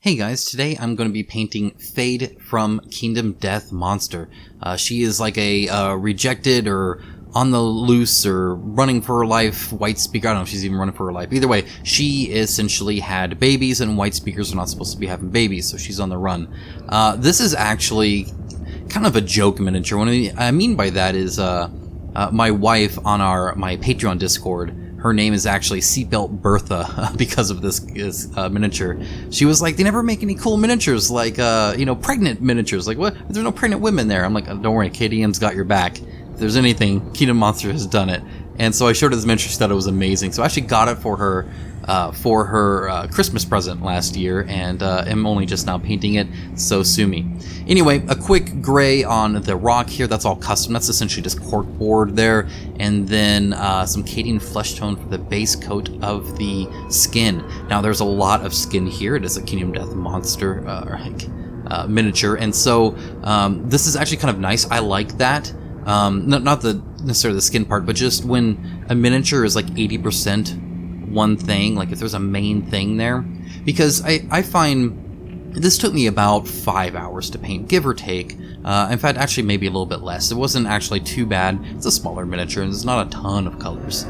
Hey guys, today I'm going to be painting Fade from Kingdom Death Monster. She is like a rejected or on the loose or running for her life white speaker. I don't know if she's even running for her life. Either way, she essentially had babies, and white speakers are not supposed to be having babies, so she's on the run. This is actually kind of a joke miniature. What I mean by that is my wife on my Patreon Discord, her name is actually Seatbelt Birtha because of this miniature. She was like, they never make any cool miniatures like, pregnant miniatures. Like, what? There's no pregnant women there. I'm like, don't worry, Cadian's got your back. If there's anything, Kingdom Monster has done it. And so I showed her this miniature. She thought it was amazing. So I actually got it for her Christmas present last year, and am only just now painting it, so sue me. Anyway, a quick gray on the rock here. That's all custom. That's essentially just corkboard there, and then some Cadian Fleshtone for the base coat of the skin. Now there's a lot of skin here. It is a Kingdom Death Monster miniature, and so this is actually kind of nice. I like that. Not necessarily the skin part, but just when a miniature is like 80% one thing, like if there's a main thing there, because I find this took me about 5 hours to paint, give or take. In fact, actually maybe a little bit less. It wasn't actually too bad. It's a smaller miniature and there's not a ton of colors.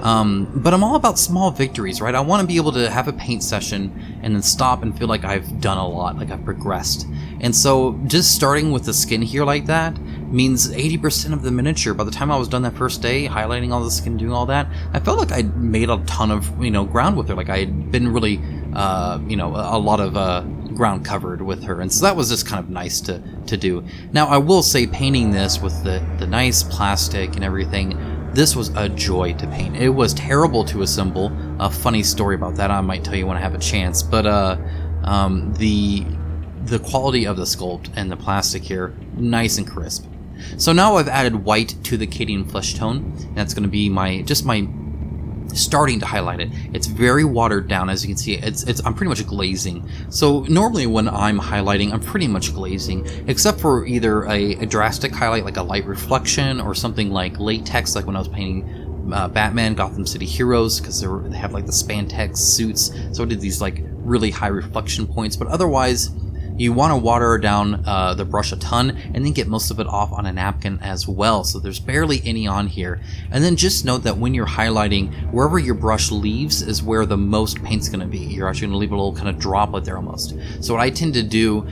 But I'm all about small victories, right? I want to be able to have a paint session and then stop and feel like I've done a lot, like I've progressed. And so just starting with the skin here like that means 80% of the miniature. By the time I was done that first day, highlighting all the skin, doing all that, I felt like I'd made a ton of, ground with her. Like I had been really, a lot of ground covered with her. And so that was just kind of nice to do. Now, I will say painting this with the nice plastic and everything, this was a joy to paint. It was terrible to assemble. A funny story about that I might tell you when I have a chance. But the quality of the sculpt and the plastic here, nice and crisp. So now I've added white to the Cadian Fleshtone. That's going to be my starting to highlight it. It's very watered down, as you can see. I'm pretty much glazing. So normally when I'm highlighting, I'm pretty much glazing, except for either a drastic highlight like a light reflection or something like latex, like when I was painting Batman, Gotham City Heroes, because they have like the spandex suits. So I did these like really high reflection points, but otherwise you want to water down the brush a ton and then get most of it off on a napkin as well, so there's barely any on here. And then just note that when you're highlighting, wherever your brush leaves is where the most paint's going to be. You're actually going to leave a little kind of droplet there almost. So what I tend to do,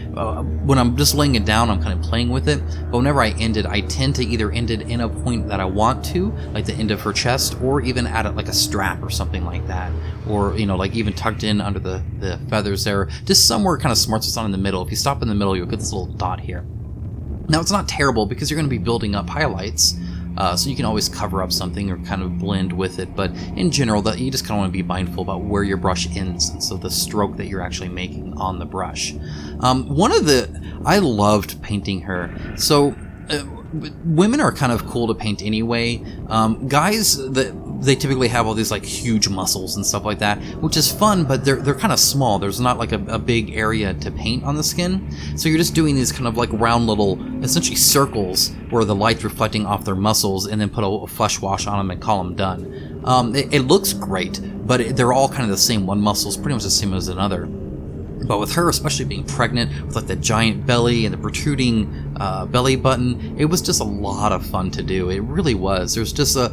when I'm just laying it down, I'm kind of playing with it, but whenever I end it, I tend to either end it in a point that I want to, like the end of her chest, or even add it like a strap or something like that, or like even tucked in under the feathers there, just somewhere kind of smart so it's not in the middle. If you stop in the middle, you'll get this little dot here. Now, it's not terrible because you're going to be building up highlights, so you can always cover up something or kind of blend with it, but in general, that you just kind of want to be mindful about where your brush ends, and so the stroke that you're actually making on the brush. I loved painting her. So women are kind of cool to paint anyway. Guys, they typically have all these like huge muscles and stuff like that, which is fun, but they're kind of small. There's not like a big area to paint on the skin, so you're just doing these kind of like round little, essentially circles, where the light's reflecting off their muscles, and then put a flesh wash on them and call them done. It looks great, but they're all kind of the same. One muscle's pretty much the same as another. But with her, especially being pregnant, with like the giant belly and the protruding belly button, it was just a lot of fun to do. It really was. There's just a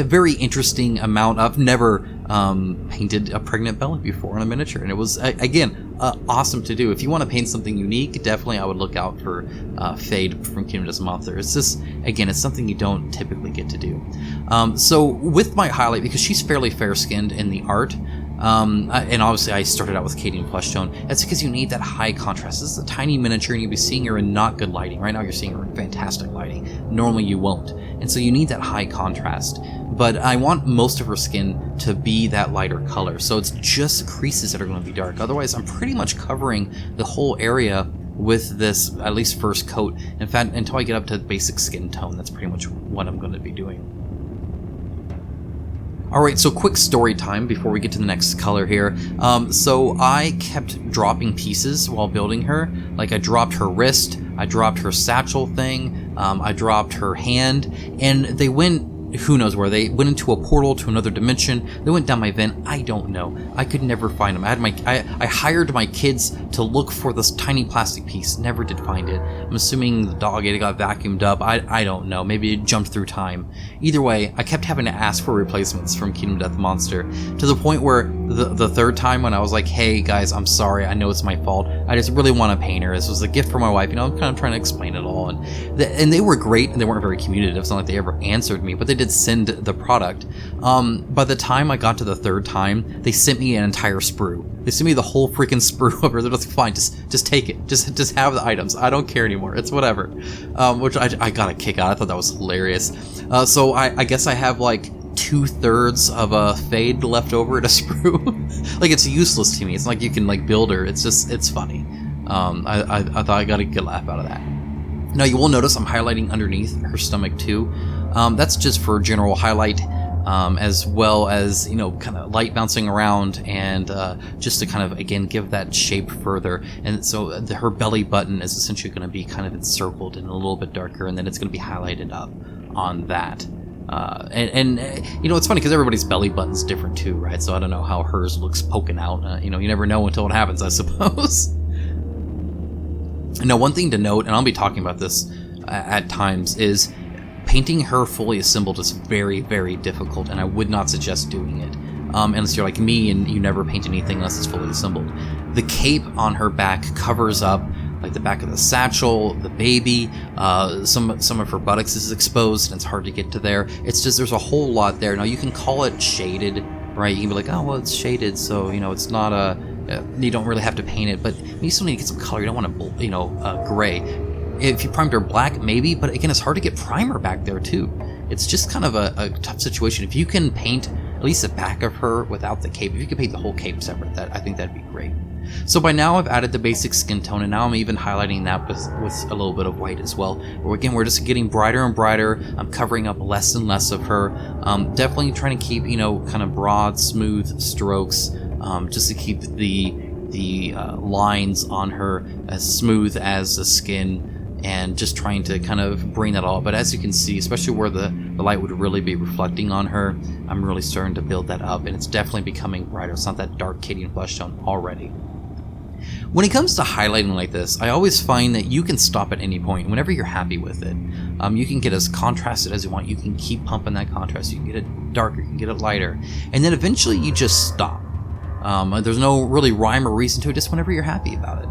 very interesting amount. I've never painted a pregnant belly before in a miniature, and it was, again, awesome to do. If you want to paint something unique, definitely I would look out for Fade from Kingdom Death Monster. It's just, again, it's something you don't typically get to do. So with my highlight, because she's fairly fair-skinned in the art, and obviously I started out with Cadian Fleshtone, that's because you need that high contrast. This is a tiny miniature and you'll be seeing her in not good lighting. Right now you're seeing her in fantastic lighting. Normally you won't. And so you need that high contrast. But I want most of her skin to be that lighter color. So it's just creases that are going to be dark. Otherwise, I'm pretty much covering the whole area with this, at least first coat. In fact, until I get up to basic skin tone, that's pretty much what I'm going to be doing. Alright, so quick story time before we get to the next color here. So I kept dropping pieces while building her. Like I dropped her wrist, I dropped her satchel thing, I dropped her hand, and they went who knows where. They went into a portal to another dimension. They went down my vent. I don't know. I could never find them. I hired my kids to look for this tiny plastic piece. Never did find it. I'm assuming the dog ate it, got vacuumed up. I don't know. Maybe it jumped through time. Either way, I kept having to ask for replacements from Kingdom Death Monster, to the point where the third time when I was like, hey guys, I'm sorry. I know it's my fault. I just really want to paint her. This was a gift for my wife. You know, I'm kind of trying to explain it all. And they were great, and they weren't very communicative. It's not like they ever answered me, but they did send the product. By the time I got to the third time, they sent me an entire sprue. They sent me the whole freaking sprue over. They're just fine. Just take it. Just have the items. I don't care anymore. It's whatever. Which I got a kick out. I thought that was hilarious. So I guess I have like 2/3 of a fade left over at a sprue. Like, it's useless to me. It's not like you can like build her. It's funny. I thought I got a good laugh out of that. Now you will notice I'm highlighting underneath her stomach too. That's just for general highlight, as well as, you know, kind of light bouncing around, and just to kind of, again, give that shape further. And so her belly button is essentially going to be kind of encircled and a little bit darker, and then it's going to be highlighted up on that. And you know, it's funny because everybody's belly button's different too, right? So I don't know how hers looks poking out. You know, you never know until it happens, I suppose. Now, one thing to note, and I'll be talking about this at times, is painting her fully assembled is very, very difficult, and I would not suggest doing it unless you're like me and you never paint anything unless it's fully assembled. The cape on her back covers up like the back of the satchel, the baby, some of her buttocks is exposed, and it's hard to get to there. It's just, there's a whole lot there. Now, you can call it shaded, right? You can be like, oh, well, it's shaded, so, you know, it's not a... you don't really have to paint it, but you still need to get some color. You don't want to, you know, gray. If you primed her black, maybe, but again, it's hard to get primer back there too. It's just kind of a tough situation. If you can paint at least the back of her without the cape, if you could paint the whole cape separate, I think that'd be great. So by now I've added the basic skin tone, and now I'm even highlighting that with a little bit of white as well. Where again, we're just getting brighter and brighter. I'm covering up less and less of her. Definitely trying to keep, you know, kind of broad, smooth strokes, just to keep the lines on her as smooth as the skin, and just trying to kind of bring that all. But as you can see, especially where the light would really be reflecting on her, I'm really starting to build that up, and it's definitely becoming brighter. It's not that dark Cadian flesh tone already. When it comes to highlighting like this, I always find that you can stop at any point whenever you're happy with it. You can get as contrasted as you want. You can keep pumping that contrast. You can get it darker, you can get it lighter, and then eventually you just stop. There's no really rhyme or reason to it, just whenever you're happy about it.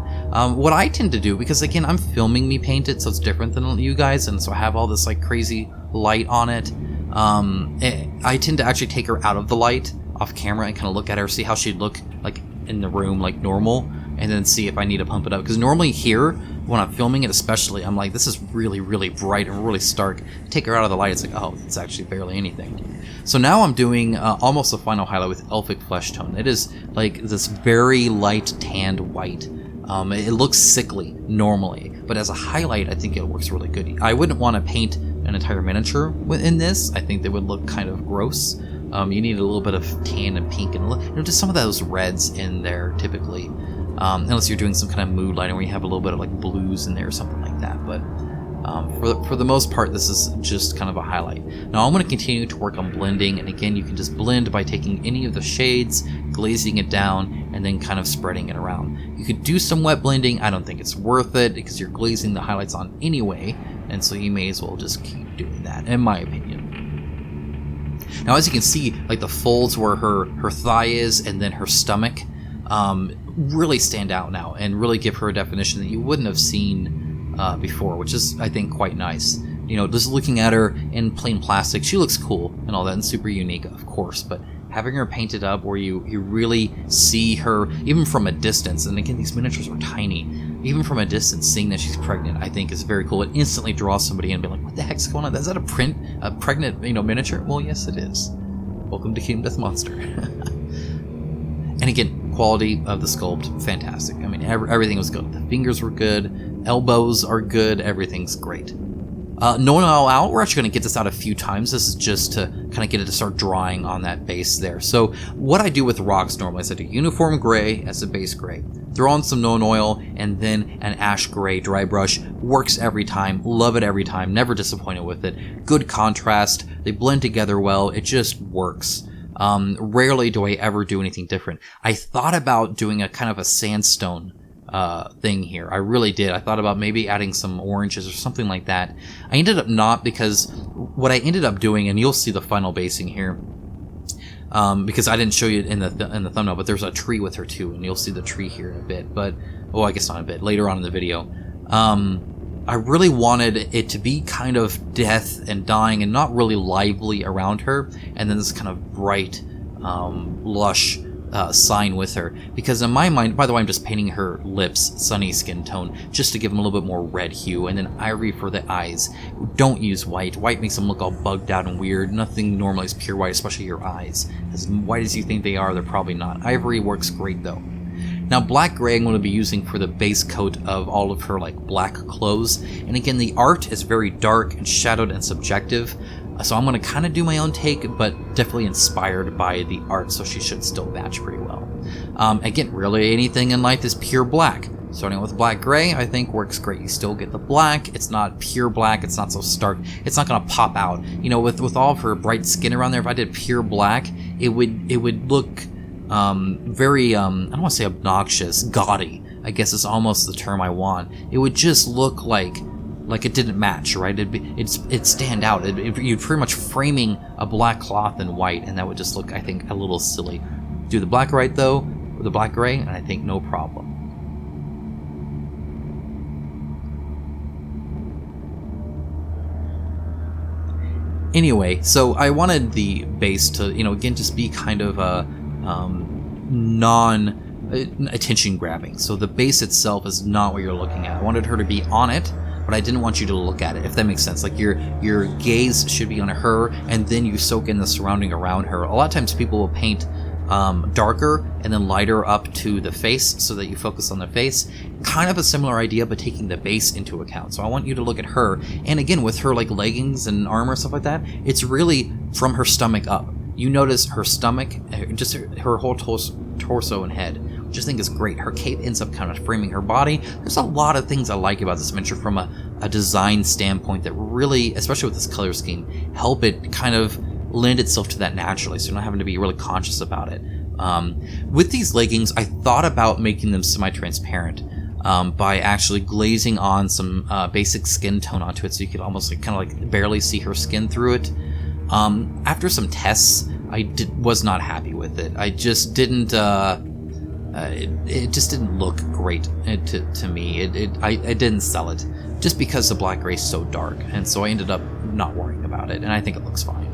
What I tend to do, because again, I'm filming me paint it, so it's different than you guys, and so I have all this like crazy light on it. I tend to actually take her out of the light off camera and kind of look at her, see how she'd look like in the room, like normal, and then see if I need to pump it up. Because normally here, when I'm filming it especially, I'm like, this is really, really bright and really stark. Take her out of the light, it's like, oh, it's actually barely anything. So now I'm doing almost a final highlight with Elfic Fleshtone. It is like this very light tanned white. It looks sickly normally, but as a highlight, I think it works really good. I wouldn't want to paint an entire miniature within this. I think they would look kind of gross. You need a little bit of tan and pink and, you know, just some of those reds in there typically. Unless you're doing some kind of mood lighting where you have a little bit of like blues in there or something like that. But for the most part, this is just kind of a highlight. Now I'm going to continue to work on blending, and again, you can just blend by taking any of the shades, glazing it down, and then kind of spreading it around. You could do some wet blending. I don't think it's worth it because you're glazing the highlights on anyway, and so you may as well just keep doing that, in my opinion. Now, as you can see, like the folds where her thigh is and then her stomach really stand out now and really give her a definition that you wouldn't have seen before, which is, I think, quite nice. You know, just looking at her in plain plastic, she looks cool and all that, and super unique, of course, but having her painted up where you really see her, even from a distance, and again, these miniatures are tiny, even from a distance, seeing that she's pregnant, I think is very cool. It instantly draws somebody in and be like, what the heck's going on? Is that a pregnant, you know, miniature? Well, yes, it is. Welcome to Kingdom Death Monster. And again, quality of the sculpt, fantastic. I mean, everything was good. The fingers were good, elbows are good, everything's great. No oil out. We're actually going to get this out a few times. This is just to kind of get it to start drying on that base there. So what I do with rocks normally is I do uniform gray as a base gray. Throw on some Nuln oil and then an ash gray dry brush. Works every time. Love it every time. Never disappointed with it. Good contrast. They blend together well. It just works. Rarely do I ever do anything different. I thought about doing a kind of a sandstone thing here. I really did. I thought about maybe adding some oranges or something like that. I ended up not, because what I ended up doing, and you'll see the final basing here, because I didn't show you it in the thumbnail, but there's a tree with her too, and you'll see the tree here in a bit. But oh, I guess not a bit, later on in the video. I really wanted it to be kind of death and dying and not really lively around her, and then this kind of bright, lush sign with her, because in my mind, by the way, I'm just painting her lips sunny skin tone just to give them a little bit more red hue, and then ivory for the eyes. Don't use white. White makes them look all bugged out and weird. Nothing normally is pure white, especially your eyes. As white as you think they are, they're probably not. Ivory works great though. Now black gray I'm going to be using for the base coat of all of her like black clothes, and again the art is very dark and shadowed and subjective. So I'm going to kind of do my own take, but definitely inspired by the art, so she should still match pretty well. Again, really anything in life is pure black. Starting with black gray, I think works great. You still get the black. It's not pure black. It's not so stark. It's not going to pop out. You know, with all of her bright skin around there, if I did pure black, it would look very, I don't want to say obnoxious, gaudy, I guess is almost the term I want. It would just look like it didn't match, right? It'd stand out. You'd pretty much framing a black cloth in white, and that would just look, I think, a little silly. Do the black right though, with the black gray, and I think no problem. Anyway, so I wanted the base to, you know, again, just be kind of a non-attention grabbing. So the base itself is not what you're looking at. I wanted her to be on it, but I didn't want you to look at it, if that makes sense. Like your gaze should be on her, and then you soak in the surrounding around her. A lot of times people will paint darker and then lighter up to the face so that you focus on the face. Kind of a similar idea, but taking the base into account. So I want you to look at her, and again with her like leggings and armor, stuff like that, it's really from her stomach up. You notice her stomach, just her whole torso and head, which I think is great. Her cape ends up kind of framing her body. There's a lot of things I like about this miniature from a design standpoint that really, especially with this color scheme, help it kind of lend itself to that naturally, so you're not having to be really conscious about it. With these leggings, I thought about making them semi-transparent by actually glazing on some basic skin tone onto it, so you could almost like, kind of like barely see her skin through it. After some tests, I was not happy with it. I just didn't. It just didn't look great to me. I didn't sell it just because the black gray is so dark, and so I ended up not worrying about it, and I think it looks fine.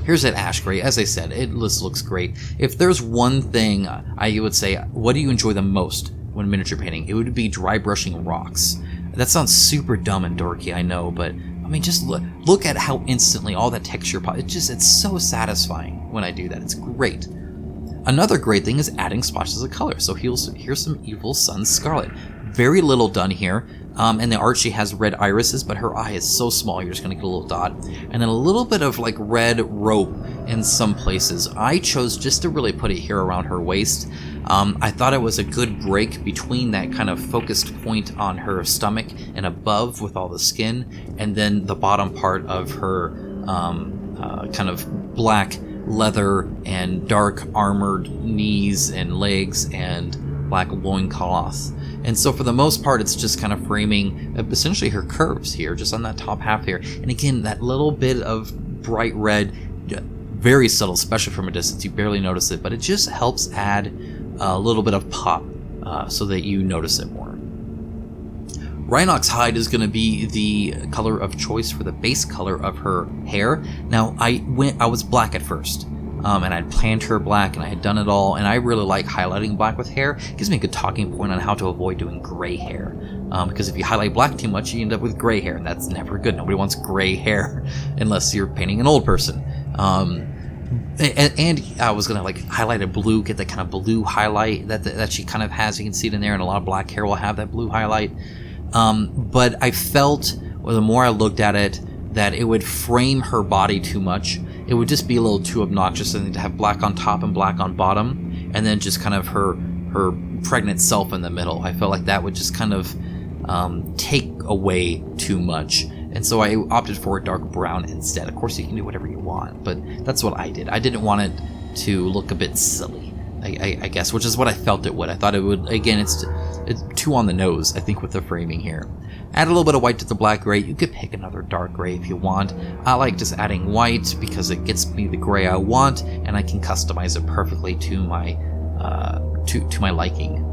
Here's that ash gray. As I said, it just looks great. If there's one thing I would say, what do you enjoy the most when miniature painting? It would be dry brushing rocks. That sounds super dumb and dorky, I know, but I mean, just look at how instantly all that texture it's so satisfying when I do that. It's great. Another great thing is adding splotches of color. So here's some Evil SUNZ Scarlet. Very little done here. And the art, she has red irises, but her eye is so small, you're just going to get a little dot. And then a little bit of like red rope in some places. I chose just to really put it here around her waist. I thought it was a good break between that kind of focused point on her stomach and above with all the skin, and then the bottom part of her kind of black leather and dark armored knees and legs and black loincloth. And so for the most part, it's just kind of framing essentially her curves here, just on that top half here. And again, that little bit of bright red, very subtle, especially from a distance, you barely notice it, but it just helps add a little bit of pop so that you notice it more. Rhinox hide is going to be the color of choice for the base color of her hair. Now, I was black at first. And I'd planned her black, and I had done it all, and I really like highlighting black with hair. It gives me a good talking point on how to avoid doing gray hair. Because if you highlight black too much, you end up with gray hair, and that's never good. Nobody wants gray hair unless you're painting an old person. And I was going to like highlight a blue, get that kind of blue highlight that she kind of has. You can see it in there, and a lot of black hair will have that blue highlight. But I felt the more I looked at it, that it would frame her body too much. It would just be a little too obnoxious, I think, to have black on top and black on bottom, and then just kind of her pregnant self in the middle. I felt like that would just kind of take away too much. And so I opted for a dark brown instead. Of course, you can do whatever you want, but that's what I did. I didn't want it to look a bit silly, I guess, which is what I felt it would. I thought it would, again, it's too on the nose, I think, with the framing here. Add a little bit of white to the black gray. You could pick another dark gray if you want. I like just adding white because it gets me the gray I want, and I can customize it perfectly to my to my liking.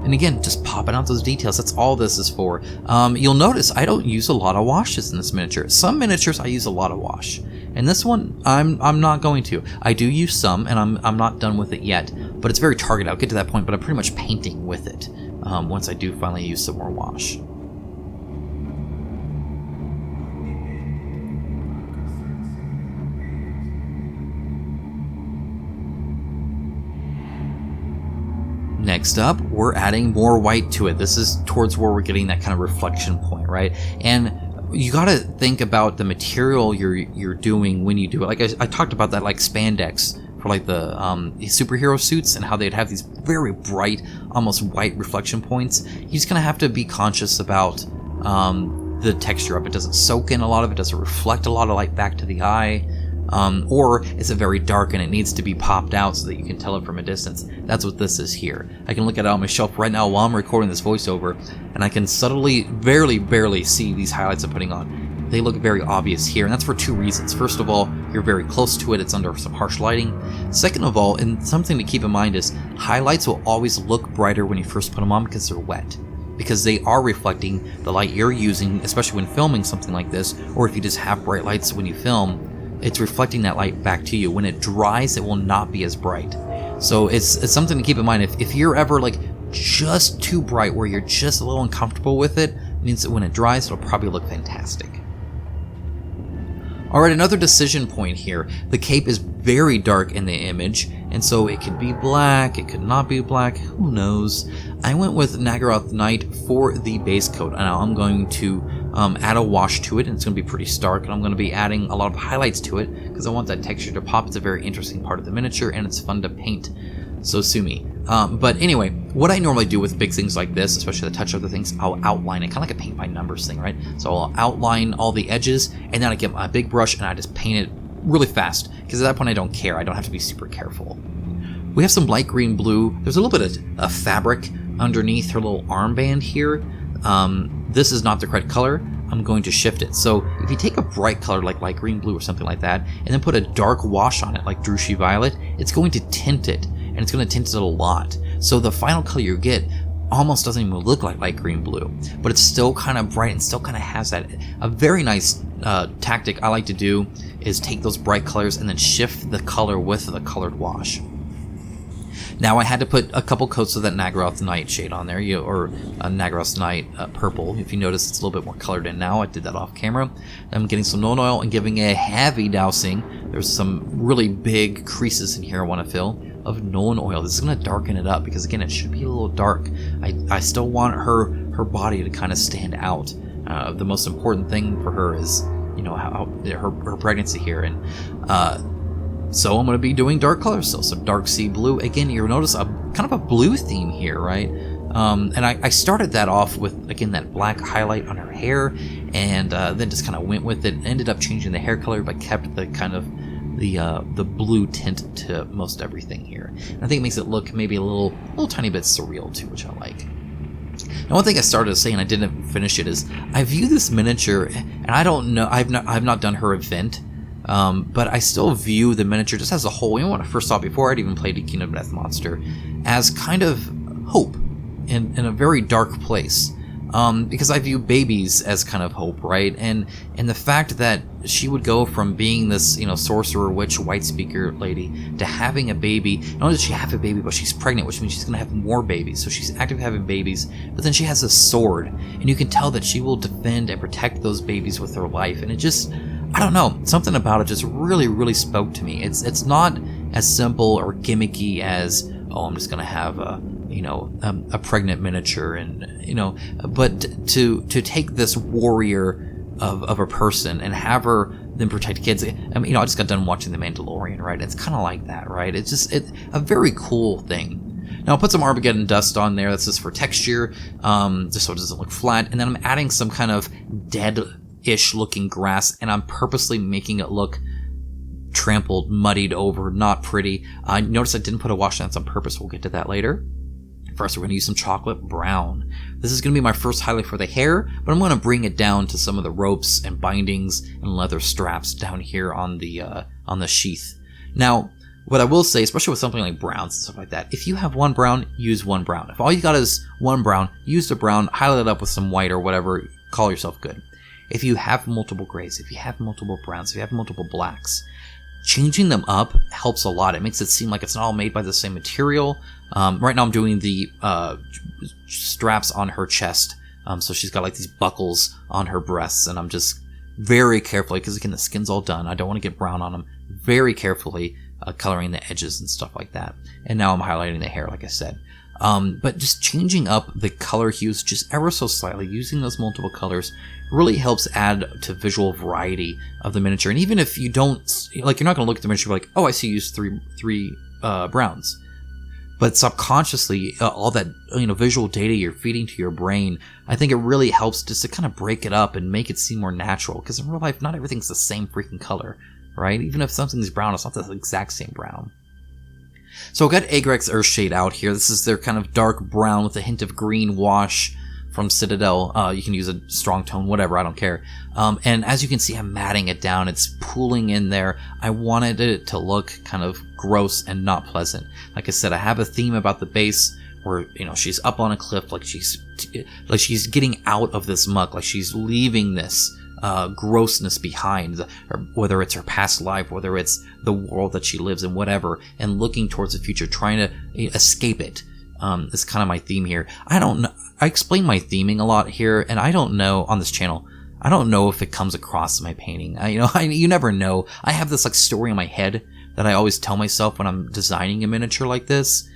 And again, just popping out those details. That's all this is for. You'll notice I don't use a lot of washes in this miniature. Some miniatures I use a lot of wash. And this one, I'm not going to. I do use some, and I'm not done with it yet. But it's very targeted. I'll get to that point, but I'm pretty much painting with it once I do finally use some more wash. Next up, we're adding more white to it. This is towards where we're getting that kind of reflection point, right? And you got to think about the material you're doing when you do it. Like I talked about that, like spandex for like the superhero suits and how they'd have these very bright, almost white reflection points. You're just gonna have to be conscious about the texture of it. Doesn't soak in a lot of it. Doesn't reflect a lot of light back to the eye. Or is it very dark and it needs to be popped out so that you can tell it from a distance? That's what this is here. I can look at it on my shelf right now while I'm recording this voiceover, and I can subtly, barely see these highlights I'm putting on. They look very obvious here, and that's for two reasons. First of all, you're very close to it, it's under some harsh lighting. Second of all, and something to keep in mind is, highlights will always look brighter when you first put them on because they're wet. Because they are reflecting the light you're using, especially when filming something like this, or if you just have bright lights when you film, it's reflecting that light back to you. When it dries, it will not be as bright. So it's something to keep in mind. If you're ever like just too bright where you're just a little uncomfortable with it, it means that when it dries, it'll probably look fantastic. Alright, another decision point here. The cape is very dark in the image, and so it could be black, it could not be black, who knows. I went with NAGGAROTH Night for the base coat. Now I'm going to add a wash to it, and it's going to be pretty stark, and I'm going to be adding a lot of highlights to it because I want that texture to pop. It's a very interesting part of the miniature, and it's fun to paint, so sue me. But anyway, what I normally do with big things like this, especially the touch of the things, I'll outline it, kind of like a paint by numbers thing, right? So I'll outline all the edges, and then I get my big brush and I just paint it really fast, because at that point I don't care. I don't have to be super careful. We have some light green blue. There's a little bit of fabric underneath her little armband here. This is not the correct color. I'm going to shift it. So if you take a bright color like light green blue or something like that, and then put a dark wash on it like DRUCHII Violet, it's going to tint it, and it's going to tint it a lot. So the final color you get almost doesn't even look like light green blue, but it's still kind of bright and still kind of has that. A very nice tactic I like to do is take those bright colors and then shift the color with the colored wash. Now I had to put a couple coats of that NAGGAROTH Night shade on there, or NAGGAROTH Night purple. If you notice, it's a little bit more colored in now. I did that off camera. I'm getting some Nuln oil and giving a heavy dousing. There's some really big creases in here I want to fill of Nuln oil. This is going to darken it up because, again, it should be a little dark. I still want her body to kind of stand out. The most important thing for her is, you know, how her pregnancy here, and so I'm going to be doing dark colors still. So dark sea blue. Again, you'll notice a kind of a blue theme here, right? And I started that off with, again, that black highlight on her hair, and then just kind of went with it. Ended up changing the hair color, but kept the kind of the blue tint to most everything here. And I think it makes it look maybe a little tiny bit surreal too, which I like. Now, one thing I started to say and I didn't finish it is I view this miniature, and I don't know, I've not done her event. But I still view the miniature just as a whole, even when I first saw it before I'd even played a Kingdom of Death monster, as kind of hope in a very dark place. Because I view babies as kind of hope, right? And the fact that she would go from being this, you know, sorcerer, witch, white speaker lady to having a baby. Not only does she have a baby, but she's pregnant, which means she's going to have more babies. So she's actively having babies, but then she has a sword, and you can tell that she will defend and protect those babies with her life. And it just, I don't know, something about it just really spoke to me. It's not as simple or gimmicky as, oh, I'm just going to have a a pregnant miniature, and but to take this warrior of a person and have her then protect kids. I mean, I just got done watching The Mandalorian, right? It's kind of like that, right? It's a very cool thing. Now I'll put some Armageddon dust on there. That's just for texture, just so it doesn't look flat. And then I'm adding some kind of dead-ish looking grass, and I'm purposely making it look trampled, muddied over, not pretty. Notice I didn't put a wash dance on purpose. We'll get to that later. First, we're going to use some chocolate brown. This is going to be my first highlight for the hair, but I'm going to bring it down to some of the ropes and bindings and leather straps down here on the sheath. Now, what I will say, especially with something like browns and stuff like that, if you have one brown, use one brown. If all you got is one brown, use the brown, highlight it up with some white or whatever, call yourself good. If you have multiple grays, if you have multiple browns, if you have multiple blacks, changing them up helps a lot. It makes it seem like it's not all made by the same material. Right now I'm doing the straps on her chest. So she's got like these buckles on her breasts, and I'm just very carefully, because again, the skin's all done. I don't want to get brown on them. Very carefully coloring the edges and stuff like that. And now I'm highlighting the hair, like I said. But just changing up the color hues just ever so slightly, using those multiple colors, really helps add to visual variety of the miniature. And even if you don't, like, you're not going to look at the miniature and be like, oh, I see you use three browns. But subconsciously, all that visual data you're feeding to your brain, I think it really helps just to kind of break it up and make it seem more natural. Because in real life, not everything's the same freaking color, right? Even if something's brown, it's not the exact same brown. So I've got Agrax Earthshade out here. This is their kind of dark brown with a hint of green wash from Citadel. You can use a strong tone, whatever, I don't care. And as you can see, I'm matting it down. It's pooling in there. I wanted it to look kind of gross and not pleasant. Like I said, I have a theme about the base where, she's up on a cliff, like she's getting out of this muck, like she's leaving this grossness behind, whether it's her past life, whether it's the world that she lives in, whatever, and looking towards the future, trying to escape it. Is kind of my theme here. I don't know. I explain my theming a lot here, and I don't know on this channel. I don't know if it comes across in my painting. You never know. I have this like story in my head that I always tell myself when I'm designing a miniature like this.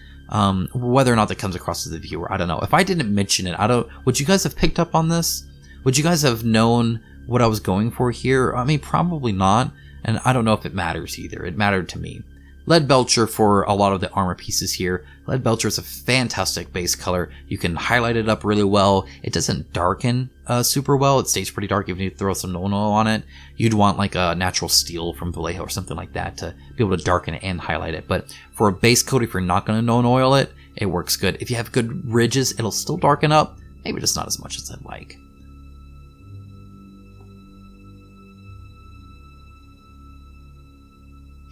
Whether or not that comes across to the viewer, I don't know. If I didn't mention it, would you guys have picked up on this? Would you guys have known what I was going for here? I mean, probably not. And I don't know if it matters either. It mattered to me. Lead Belcher for a lot of the armor pieces here. Lead Belcher is a fantastic base color. You can highlight it up really well. It doesn't darken super well. It stays pretty dark even if you throw some Nuln oil on it. You'd want like a natural steel from Vallejo or something like that to be able to darken it and highlight it. But for a base coat, if you're not going to Nuln oil it, it works good. If you have good ridges, it'll still darken up. Maybe just not as much as I'd like.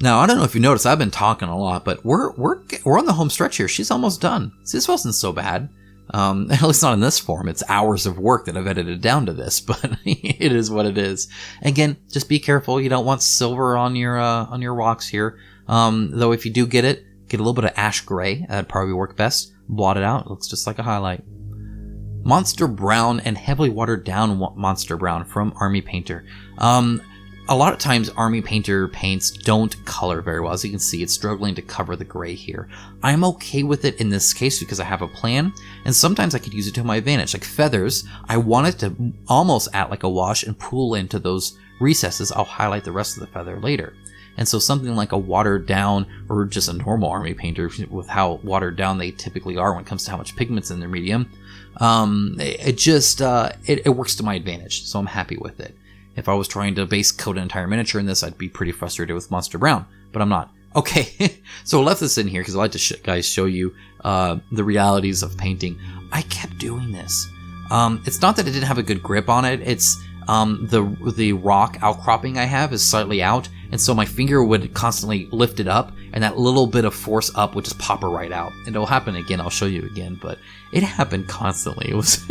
Now, I don't know if you noticed, I've been talking a lot, but we're on the home stretch here. She's almost done. See, this wasn't so bad. At least not in this form. It's hours of work that I've edited down to this, but it is what it is. Again, just be careful. You don't want silver on your rocks here. Though if you do get a little bit of ash gray. That'd probably work best. Blot it out. It looks just like a highlight. Monster Brown and heavily watered down Monster Brown from Army Painter. A lot of times Army Painter paints don't color very well. As you can see, it's struggling to cover the gray here. I'm okay with it in this case because I have a plan, and sometimes I could use it to my advantage. Like feathers, I want it to almost act like a wash and pool into those recesses. I'll highlight the rest of the feather later. And so something like a watered down, or just a normal Army Painter with how watered down they typically are when it comes to how much pigment's in their medium, it works to my advantage, so I'm happy with it. If I was trying to base coat an entire miniature in this, I'd be pretty frustrated with Monster Brown, but I'm not. Okay, so I left this in here because I like to guys show you the realities of painting. I kept doing this. It's not that it didn't have a good grip on it. It's the rock outcropping I have is slightly out, and so my finger would constantly lift it up, and that little bit of force up would just pop her right out. And it'll happen again. I'll show you again, but it happened constantly. It was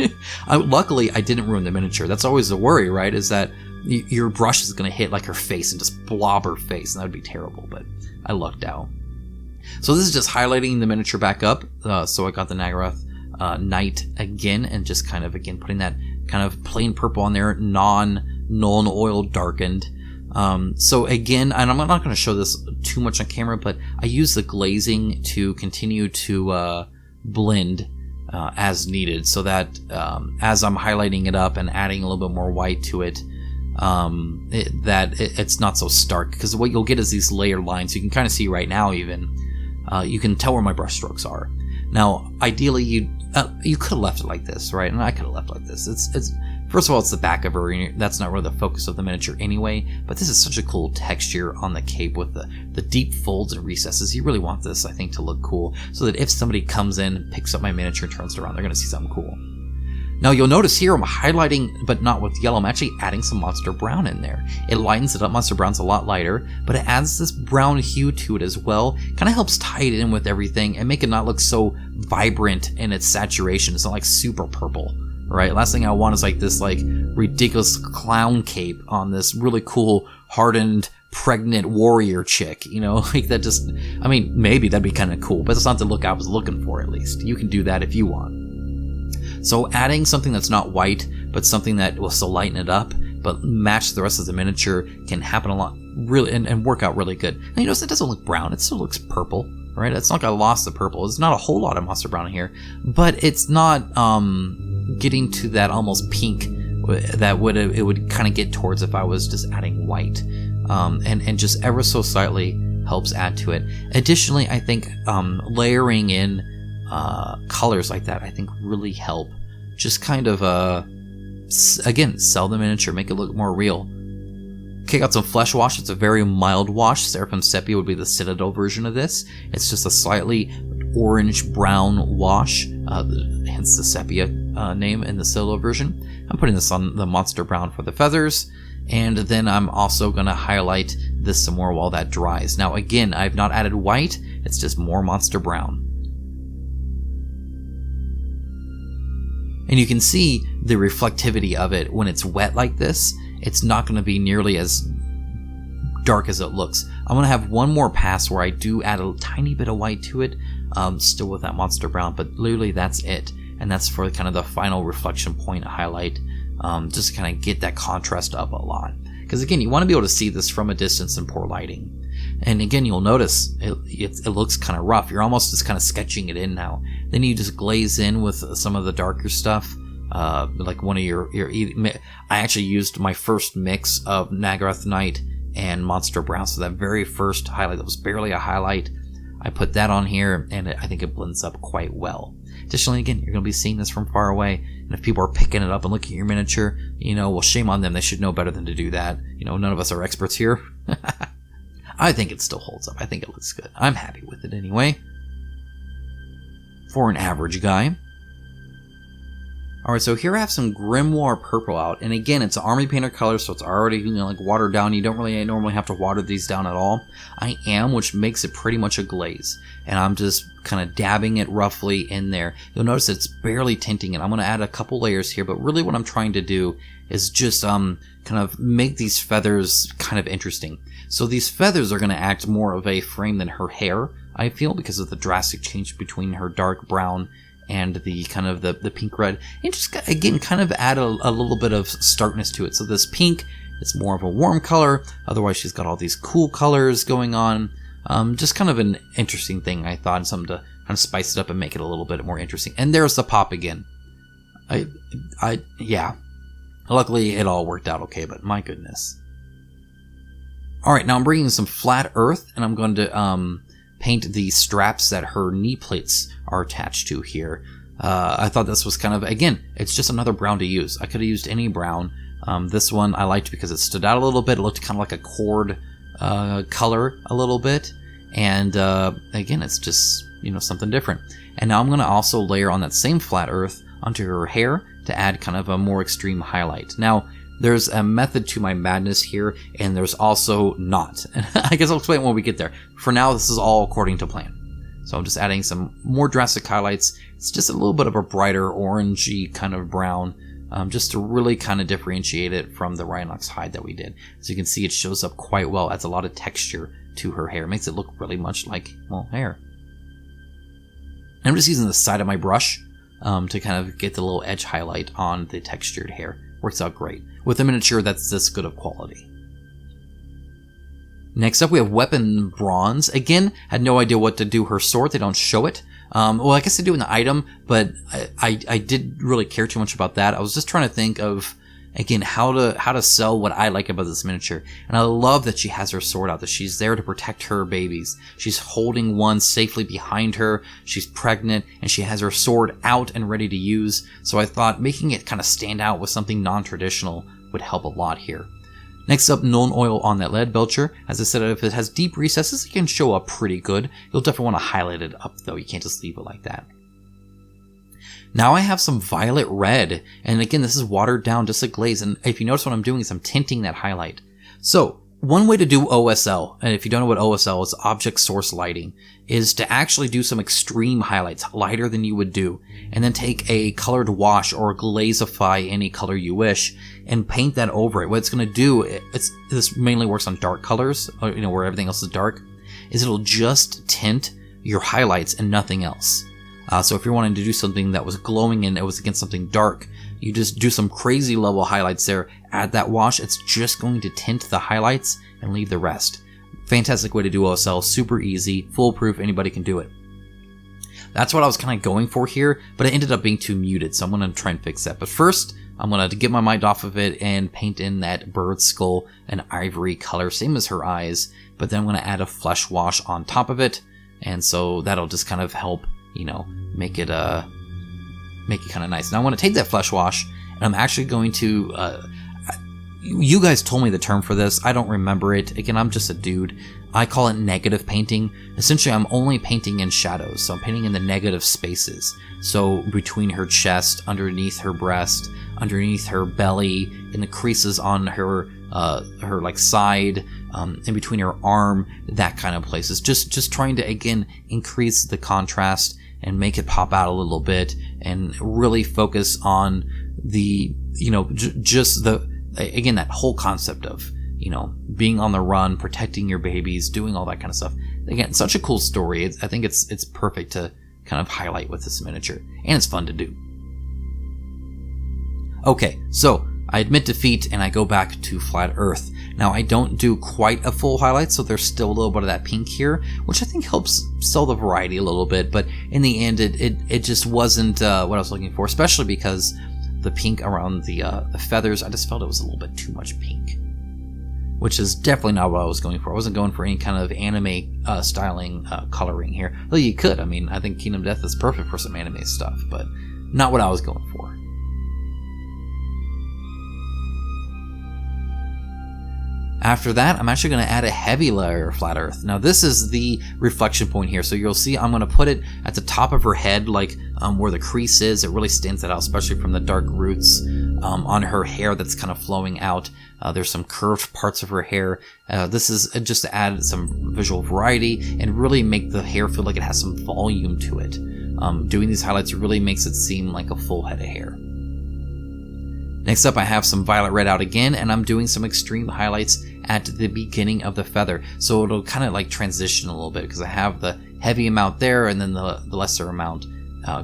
luckily I didn't ruin the miniature. That's always the worry, right? Is that your brush is going to hit like her face and just blob her face, and that would be terrible, but I lucked out. So this is just highlighting the miniature back up. So I got the NAGGAROTH Knight again, and just kind of again putting that kind of plain purple on there, non-Nuln oil darkened. So again, and I'm not going to show this too much on camera, but I use the glazing to continue to blend as needed, so that as I'm highlighting it up and adding a little bit more white to it, it's not so stark. Because what you'll get is these layered lines. You can kind of see right now, even you can tell where my brush strokes are. Now, ideally, you could have left it like this, right? And I could have left it like this. It's first of all, it's the back of her, and that's not really the focus of the miniature anyway. But this is such a cool texture on the cape with the deep folds and recesses. You really want this, I think, to look cool, so that if somebody comes in, picks up my miniature, and turns it around, they're going to see something cool. Now, you'll notice here I'm highlighting, but not with yellow. I'm actually adding some Monster Brown in there. It lightens it up. Monster Brown's a lot lighter, but it adds this brown hue to it as well. Kind of helps tie it in with everything and make it not look so vibrant in its saturation. It's not like super purple, right? Last thing I want is like this like ridiculous clown cape on this really cool, hardened, pregnant warrior chick, you know? Like that just, I mean, maybe that'd be kind of cool, but it's not the look I was looking for, at least. You can do that if you want. So adding something that's not white, but something that will still lighten it up, but match the rest of the miniature, can happen a lot, really, and work out really good. And you notice it doesn't look brown; it still looks purple, right? It's not like I lost the purple. There's not a whole lot of Monster Brown in here, but it's not getting to that almost pink that it would kind of get towards if I was just adding white, and just ever so slightly helps add to it. Additionally, I think layering in colors like that, I think, really help. Just kind of again, sell the miniature, make it look more real. Okay, got some flesh wash. It's a very mild wash. Seraphim Sepia would be the Citadel version of this. It's just a slightly orange brown wash, hence the sepia name in the Citadel version. I'm putting this on the Monster Brown for the feathers, and then I'm also going to highlight this some more while that dries. Now again, I've not added white, it's just more Monster Brown. And you can see the reflectivity of it when it's wet like this. It's not going to be nearly as dark as it looks. I'm going to have one more pass where I do add a tiny bit of white to it, still with that Monster Brown, but literally that's it. And that's for kind of the final reflection point highlight, just to kind of get that contrast up a lot. Because again, you want to be able to see this from a distance in poor lighting. And again, you'll notice it looks kind of rough. You're almost just kind of sketching it in now. Then you just glaze in with some of the darker stuff, like one of your. I actually used my first mix of Naggaroth Night and Monster Brown, so that very first highlight that was barely a highlight, I put that on here, and I think it blends up quite well. Additionally, again, you're going to be seeing this from far away, and if people are picking it up and looking at your miniature, you know, well, shame on them. They should know better than to do that. You know, none of us are experts here. I think it still holds up. I think it looks good. I'm happy with it anyway. For an average guy. Alright, so here I have some Grimoire Purple out. And again, it's an Army Painter color, so it's already, you know, like watered down. You don't really normally have to water these down at all. I am, which makes it pretty much a glaze. And I'm just kind of dabbing it roughly in there. You'll notice it's barely tinting it. I'm going to add a couple layers here, but really what I'm trying to do is just kind of make these feathers kind of interesting. So these feathers are going to act more of a frame than her hair, I feel, because of the drastic change between her dark brown and the kind of the pink red. And just, again, kind of add a little bit of starkness to it. So this pink, it's more of a warm color. Otherwise, she's got all these cool colors going on. Just kind of an interesting thing, I thought, and something to kind of spice it up and make it a little bit more interesting. And there's the pop again. Yeah. Luckily, it all worked out okay, but my goodness. Alright, now I'm bringing some flat earth, and I'm going to paint the straps that her knee plates are attached to here. I thought this was kind of, again, it's just another brown to use. I could have used any brown. This one I liked because it stood out a little bit. It looked kind of like a cord color a little bit. And again, it's just, you know, something different. And now I'm going to also layer on that same flat earth onto her hair to add kind of a more extreme highlight. Now, there's a method to my madness here, and there's also not. And I guess I'll explain when we get there. For now, this is all according to plan. So I'm just adding some more drastic highlights. It's just a little bit of a brighter orangey kind of brown, just to really kind of differentiate it from the Rhinox hide that we did. So you can see it shows up quite well. Adds a lot of texture to her hair. Makes it look really much like, well, hair. And I'm just using the side of my brush to kind of get the little edge highlight on the textured hair. Works out great. With a miniature that's this good of quality. Next up we have Weapon Bronze. Again, had no idea what to do her sword. They don't show it. Well, I guess I do in the item, but I didn't really care too much about that. I was just trying to think of, again, how to sell what I like about this miniature. And I love that she has her sword out, that she's there to protect her babies. She's holding one safely behind her, she's pregnant, and she has her sword out and ready to use. So I thought making it kind of stand out with something non-traditional would help a lot here. Next up, Nuln oil on that lead belcher. As I said, if it has deep recesses, it can show up pretty good. You'll definitely want to highlight it up though, you can't just leave it like that. Now I have some violet red, and again, this is watered down just a glaze, and if you notice what I'm doing is I'm tinting that highlight. So, one way to do OSL, and if you don't know what OSL is, object source lighting, is to actually do some extreme highlights, lighter than you would do, and then take a colored wash or glazify any color you wish, and paint that over it. What it's going to do, this mainly works on dark colors, where everything else is dark, is it'll just tint your highlights and nothing else. So if you're wanting to do something that was glowing and it was against something dark, you just do some crazy level highlights there, add that wash, it's just going to tint the highlights and leave the rest. Fantastic way to do OSL, super easy, foolproof, anybody can do it. That's what I was kind of going for here, but it ended up being too muted, so I'm going to try and fix that. But first, I'm going to get my mind off of it and paint in that bird skull, an ivory color, same as her eyes, but then I'm going to add a flesh wash on top of it, and so that'll just kind of help, make it kind of nice. Now I want to take that flesh wash, and I'm actually going to, you guys told me the term for this, I don't remember it. Again, I'm just a dude. I call it negative painting. Essentially, I'm only painting in shadows, so I'm painting in the negative spaces. So between her chest, underneath her breast, underneath her belly, in the creases on her like side, in between her arm, that kind of places. Just trying to, again, increase the contrast and make it pop out a little bit, and really focus on the, again, that whole concept of, being on the run, protecting your babies, doing all that kind of stuff. Again, such a cool story. I think it's perfect to kind of highlight with this miniature, and it's fun to do. Okay, so I admit defeat and I go back to Flat Earth. Now I don't do quite a full highlight, so there's still a little bit of that pink here, which I think helps sell the variety a little bit, but in the end it just wasn't what I was looking for, especially because the pink around the feathers, I just felt it was a little bit too much pink, which is definitely not what I was going for. I wasn't going for any kind of anime styling coloring here, though you could. I mean, I think Kingdom Death is perfect for some anime stuff, but not what I was going for. After that, I'm actually going to add a heavy layer of Flat Earth. Now this is the reflection point here, so you'll see I'm going to put it at the top of her head, like where the crease is. It really stands that out, especially from the dark roots on her hair that's kind of flowing out. There's some curved parts of her hair. This is just to add some visual variety and really make the hair feel like it has some volume to it. Doing these highlights really makes it seem like a full head of hair. Next up, I have some violet red out again, and I'm doing some extreme highlights at the beginning of the feather. So it'll kind of like transition a little bit, because I have the heavy amount there and then the lesser amount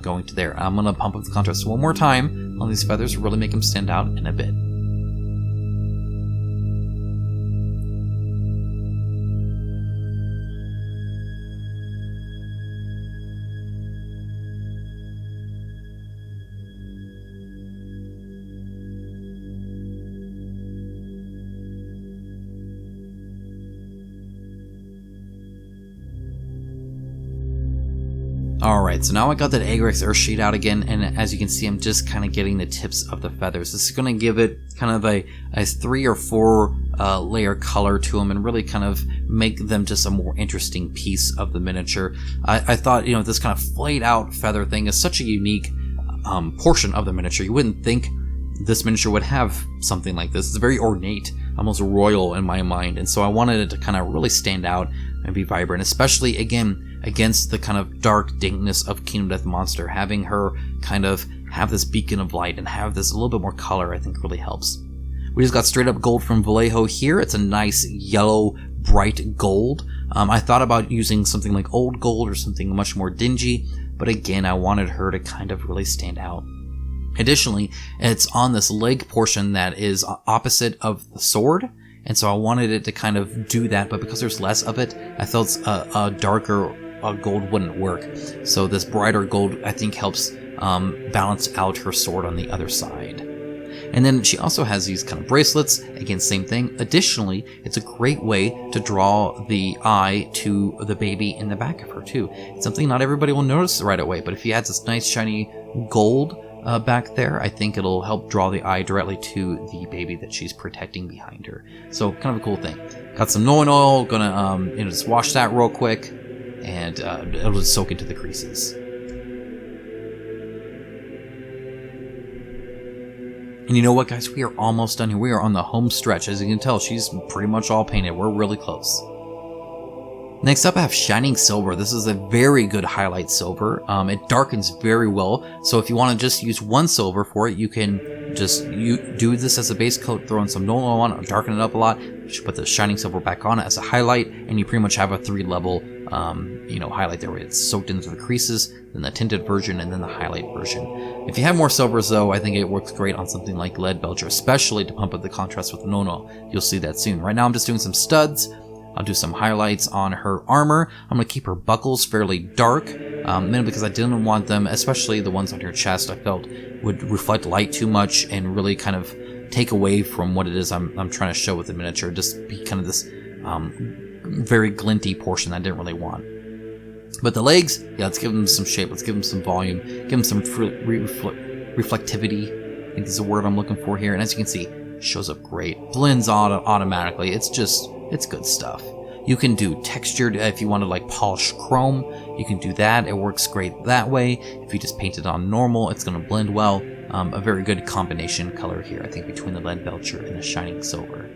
going to there. I'm going to pump up the contrast one more time on these feathers, really make them stand out in a bit. Alright, so now I got that Agrax Earthshade out again, and as you can see, I'm just kind of getting the tips of the feathers. This is going to give it kind of a 3 or 4 layer color to them, and really kind of make them just a more interesting piece of the miniature. I thought, this kind of flayed out feather thing is such a unique portion of the miniature. You wouldn't think this miniature would have something like this. It's very ornate, almost royal in my mind, and so I wanted it to kind of really stand out and be vibrant, especially, again, against the kind of dark dankness of Kingdom Death Monster. Having her kind of have this beacon of light and have this a little bit more color, I think really helps. We just got straight up gold from Vallejo here. It's a nice yellow, bright gold. I thought about using something like old gold or something much more dingy, but again, I wanted her to kind of really stand out. Additionally, it's on this leg portion that is opposite of the sword, and so I wanted it to kind of do that, but because there's less of it, I felt a darker gold wouldn't work. So this brighter gold, I think, helps balance out her sword on the other side. And then she also has these kind of bracelets. Again, same thing. Additionally, it's a great way to draw the eye to the baby in the back of her too. It's something not everybody will notice right away, but if you add this nice shiny gold back there, I think it'll help draw the eye directly to the baby that she's protecting behind her. So kind of a cool thing. Got some Nuln oil. Gonna just wash that real quick, and it'll just soak into the creases. And you know what, guys? We are almost done here. We are on the home stretch. As you can tell, she's pretty much all painted. We're really close. Next up, I have Shining Silver. This is a very good highlight silver. It darkens very well. So if you want to just use one silver for it, you can just do this as a base coat, throw in some Nuln oil on it, darken it up a lot. You should put the Shining Silver back on it as a highlight, and you pretty much have a 3-level highlight there where it's soaked into the creases, then the tinted version, and then the highlight version. If you have more silvers though, I think it works great on something like Lead Belcher, especially to pump up the contrast with the Nuln oil. You'll see that soon. Right now I'm just doing some studs. I'll do some highlights on her armor. I'm going to keep her buckles fairly dark, mainly because I didn't want them, especially the ones on her chest, I felt would reflect light too much and really kind of take away from what it is I'm trying to show with the miniature. Just be kind of this very glinty portion that I didn't really want. But the legs, yeah, let's give them some shape. Let's give them some volume. Give them some reflectivity. I think is the word I'm looking for here. And as you can see, it shows up great. Blends automatically. It's good stuff. You can do textured if you want to like polish chrome. You can do that. It works great that way. If you just paint it on normal, it's going to blend well. A very good combination color here, I think, between the Lead Belcher and the Shining Silver.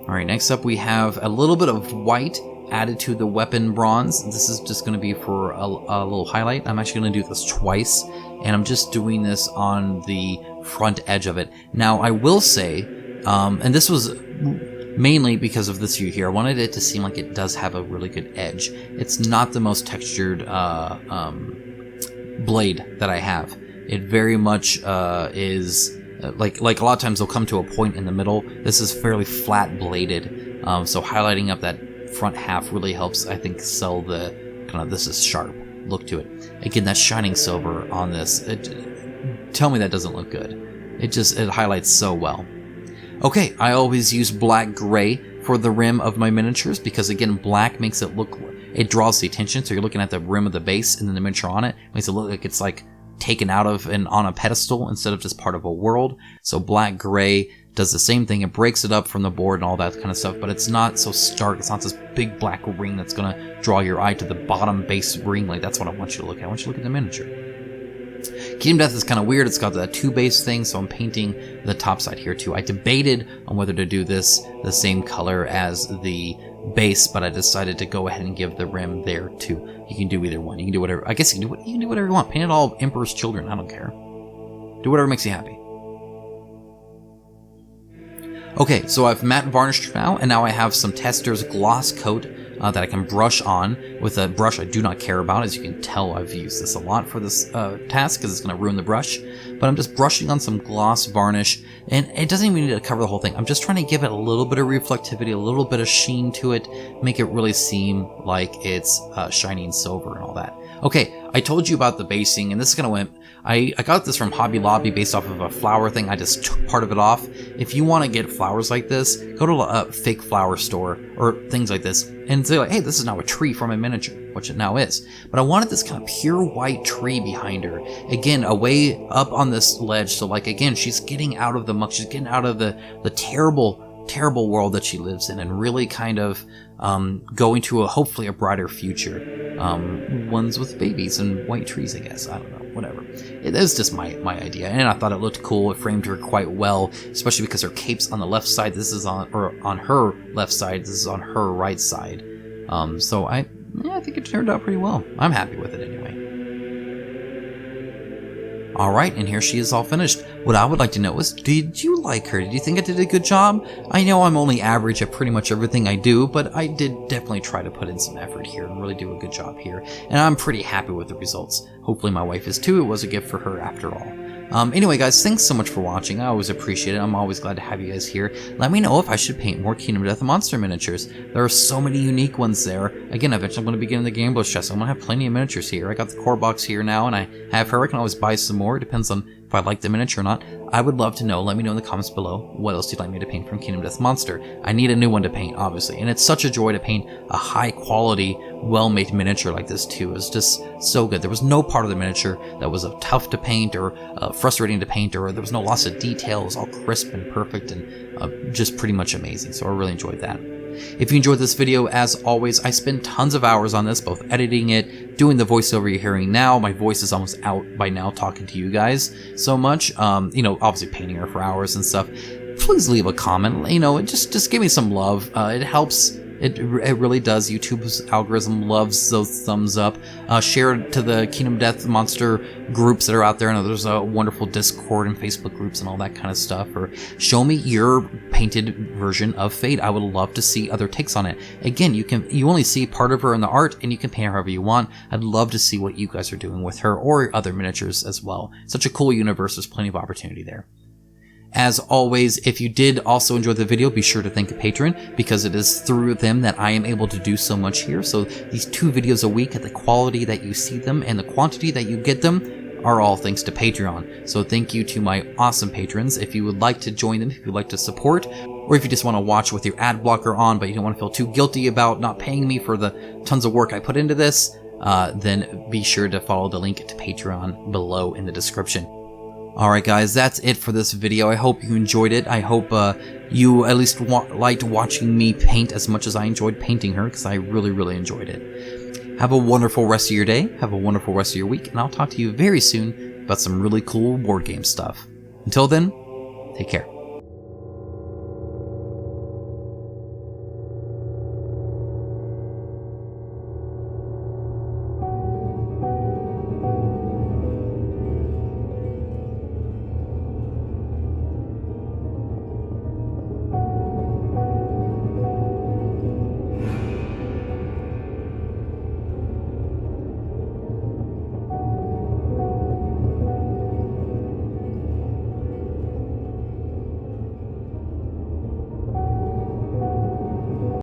Alright, next up we have a little bit of white added to the weapon bronze. This is just going to be for a little highlight. I'm actually going to do this twice, and I'm just doing this on the front edge of it. Now, I will say, and this was mainly because of this view here, I wanted it to seem like it does have a really good edge. It's not the most textured blade that I have. It very much is... Like a lot of times they'll come to a point in the middle. This is fairly flat bladed, so highlighting up that front half really helps, I think, sell the kind of this is sharp look to it. Again, that Shining Silver on this, tell me that doesn't look good. It highlights so well. Okay, I always use black gray for the rim of my miniatures because, again, black makes it look, it draws the attention. So you're looking at the rim of the base and then the miniature on it, makes it look like it's like taken out of and on a pedestal instead of just part of a world. So black gray does the same thing. It breaks it up from the board and all that kind of stuff, but it's not so stark. It's not this big black ring that's going to draw your eye to the bottom base ring. Like, that's what I want you to look at. I want you to look at the miniature. Kingdom Death is kind of weird. It's got that 2 base thing, so I'm painting the top side here too. I debated on whether to do this the same color as the base, but I decided to go ahead and give the rim there too. You can do either one. You can do whatever. I guess you can do whatever you want. Paint it all Emperor's Children. I don't care. Do whatever makes you happy. Okay, so I've matte varnished now, and now I have some Tester's gloss coat that I can brush on with a brush I do not care about. As you can tell, I've used this a lot for this task because it's going to ruin the brush. But I'm just brushing on some gloss varnish, and it doesn't even need to cover the whole thing. I'm just trying to give it a little bit of reflectivity, a little bit of sheen to it, make it really seem like it's shining silver and all that. Okay, I told you about the basing, and this is going to I got this from Hobby Lobby based off of a flower thing. I just took part of it off. If you want to get flowers like this, go to a fake flower store or things like this and say like, hey, this is now a tree from a miniature, which it now is. But I wanted this kind of pure white tree behind her. Again, away up on this ledge. So like, again, she's getting out of the muck. She's getting out of the terrible world that she lives in and really kind of going to hopefully a brighter future. Ones with babies and white trees, I guess. I don't know, whatever. It was just my idea, and I thought it looked cool. It framed her quite well, especially because her cape's on the left side. This is on her left side. This is on her right side. So I think it turned out pretty well. I'm happy with it anyway. Alright, and here she is all finished. What I would like to know is, did you like her? Did you think I did a good job? I know I'm only average at pretty much everything I do, but I did definitely try to put in some effort here and really do a good job here. And I'm pretty happy with the results. Hopefully my wife is too. It was a gift for her after all. Anyway guys, thanks so much for watching. I always appreciate it. I'm always glad to have you guys here. Let me know if I should paint more Kingdom Death monster miniatures. There are so many unique ones there. Again, eventually I'm going to be getting the game bush chest. I'm going to have plenty of miniatures here. I got the core box here now, and I have her. I can always buy some more. It depends on if I like the miniature or not. I would love to know. Let me know in the comments below. What else you'd like me to paint from Kingdom Death Monster? I need a new one to paint, obviously. And it's such a joy to paint a high quality, well-made miniature like this too. It's just so good. There was no part of the miniature that was tough to paint or frustrating to paint, or there was no loss of detail. It was all crisp and perfect and just pretty much amazing. So I really enjoyed that. If you enjoyed this video, as always, I spend tons of hours on this, both editing it, doing the voiceover you're hearing now. My voice is almost out by now talking to you guys so much. You know, obviously painting her for hours and stuff. Please leave a comment. You know, just give me some love. It helps. It really does. YouTube's algorithm loves those thumbs up. Share it to the Kingdom Death Monster groups that are out there. I know there's a wonderful Discord and Facebook groups and all that kind of stuff. Or show me your painted version of Fate. I would love to see other takes on it. Again, you only see part of her in the art, and you can paint her however you want. I'd love to see what you guys are doing with her or other miniatures as well. Such a cool universe. There's plenty of opportunity there. As always, if you did also enjoy the video, be sure to thank a patron, because it is through them that I am able to do so much here. So these 2 videos a week, at the quality that you see them and the quantity that you get them, are all thanks to Patreon. So thank you to my awesome patrons. If you would like to join them, if you'd like to support, or if you just want to watch with your ad blocker on, but you don't want to feel too guilty about not paying me for the tons of work I put into this, then be sure to follow the link to Patreon below in the description. Alright guys, that's it for this video. I hope you enjoyed it. I hope you at least liked watching me paint as much as I enjoyed painting her, because I really enjoyed it. Have a wonderful rest of your day, have a wonderful rest of your week, and I'll talk to you very soon about some really cool board game stuff. Until then, take care.